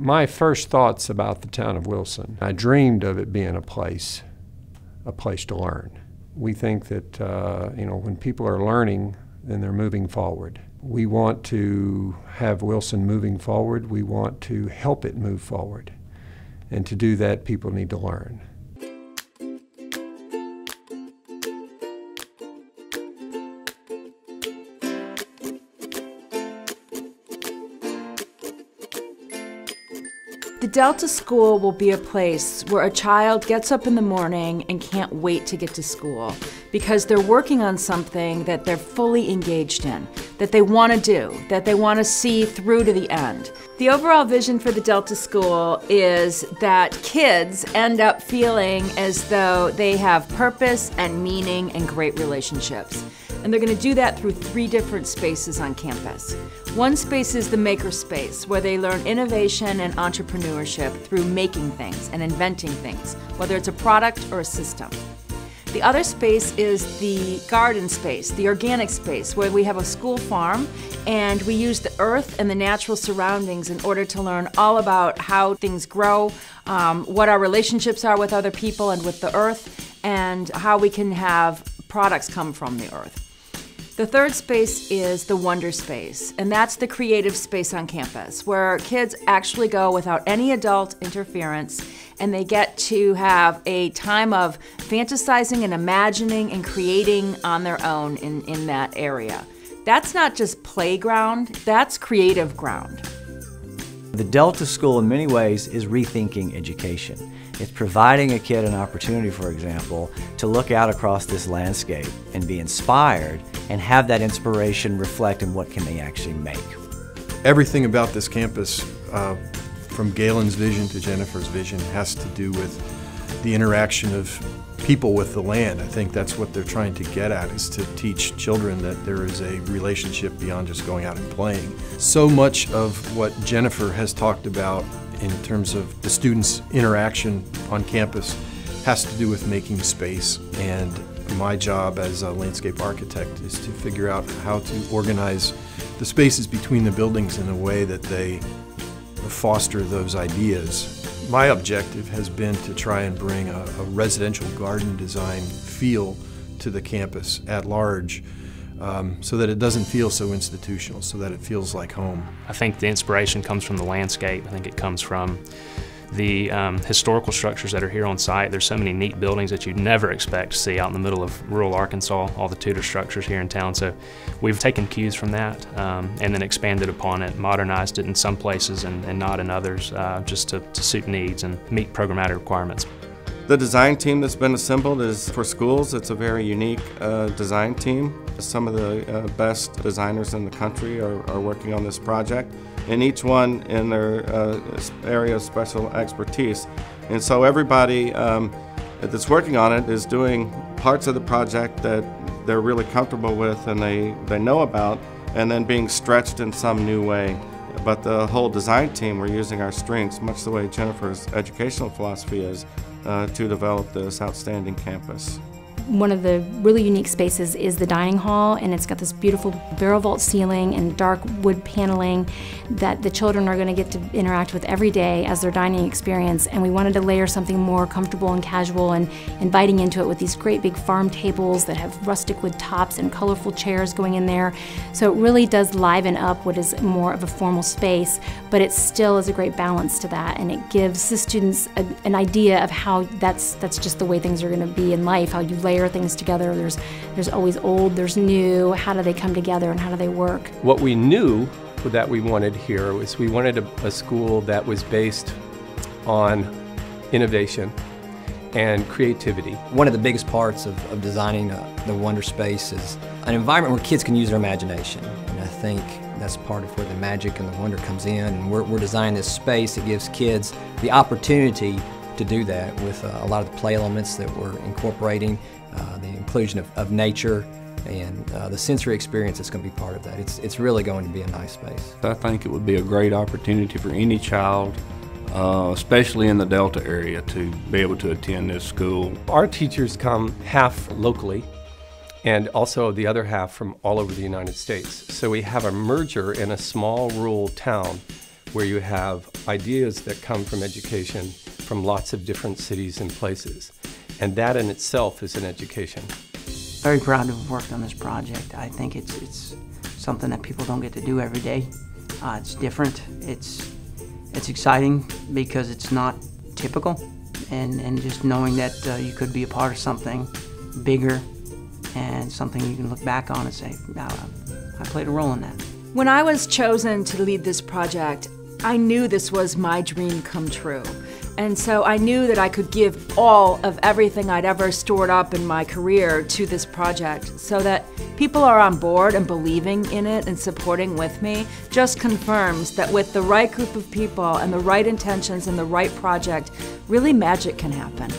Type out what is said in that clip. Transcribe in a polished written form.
My first thoughts about the town of Wilson, I dreamed of it being a place to learn. We think that when people are learning, then they're moving forward. We want to have Wilson moving forward. We want to help it move forward. And to do that, people need to learn. The Delta School will be a place where a child gets up in the morning and can't wait to get to school because they're working on something that they're fully engaged in, that they want to do, that they want to see through to the end. The overall vision for the Delta School is that kids end up feeling as though they have purpose and meaning and great relationships. And they're going to do that through 3 different spaces on campus. One space is the maker space, where they learn innovation and entrepreneurship through making things and inventing things, whether it's a product or a system. The other space is the garden space, the organic space, where we have a school farm and we use the earth and the natural surroundings in order to learn all about how things grow, what our relationships are with other people and with the earth, and how we can have products come from the earth. The third space is the wonder space, and that's the creative space on campus, where kids actually go without any adult interference, and they get to have a time of fantasizing and imagining and creating on their own in that area. That's not just playground, that's creative ground. The Delta School in many ways is rethinking education. It's providing a kid an opportunity, for example, to look out across this landscape and be inspired and have that inspiration reflect in what can they actually make. Everything about this campus, from Galen's vision to Jennifer's vision, has to do with the interaction of people with the land. I think that's what they're trying to get at, is to teach children that there is a relationship beyond just going out and playing. So much of what Jennifer has talked about in terms of the students' interaction on campus has to do with making space, and my job as a landscape architect is to figure out how to organize the spaces between the buildings in a way that they foster those ideas. My objective has been to try and bring a residential garden design feel to the campus at large, so that it doesn't feel so institutional, so that it feels like home. I think the inspiration comes from the landscape. I think it comes from the historical structures that are here on site. There's so many neat buildings that you'd never expect to see out in the middle of rural Arkansas, all the Tudor structures here in town. So we've taken cues from that and then expanded upon it, modernized it in some places and not in others, just to suit needs and meet programmatic requirements. The design team that's been assembled is for schools. It's a very unique design team. Some of the best designers in the country are working on this project, and each one in their area of special expertise. And so everybody that's working on it is doing parts of the project that they're really comfortable with and they know about, and then being stretched in some new way. But the whole design team, we're using our strengths, much the way Jennifer's educational philosophy is, to develop this outstanding campus. One of the really unique spaces is the dining hall, and it's got this beautiful barrel vault ceiling and dark wood paneling that the children are going to get to interact with every day as their dining experience. And we wanted to layer something more comfortable and casual and inviting into it with these great big farm tables that have rustic wood tops and colorful chairs going in there. So it really does liven up what is more of a formal space, but it still is a great balance to that, and it gives the students an idea of how that's just the way things are going to be in life, how you layer things together. There's always old, there's new. How do they come together and how do they work? What we knew that we wanted here was we wanted a school that was based on innovation and creativity. One of the biggest parts of designing the Wonder Space is an environment where kids can use their imagination. And I think that's part of where the magic and the wonder comes in. And we're designing this space that gives kids the opportunity to do that with a lot of the play elements that we're incorporating, the inclusion of nature, and the sensory experience that's going to be part of that. It's really going to be a nice space. I think it would be a great opportunity for any child, especially in the Delta area, to be able to attend this school. Our teachers come half locally and also the other half from all over the United States. So we have a merger in a small rural town where you have ideas that come from education from lots of different cities and places. And that in itself is an education. Very proud to have worked on this project. I think it's something that people don't get to do every day. It's different. It's exciting because it's not typical, and just knowing that you could be a part of something bigger and something you can look back on and say, I played a role in that. When I was chosen to lead this project, I knew this was my dream come true. And so I knew that I could give all of everything I'd ever stored up in my career to this project, so that people are on board and believing in it and supporting with me just confirms that with the right group of people and the right intentions and the right project, really magic can happen.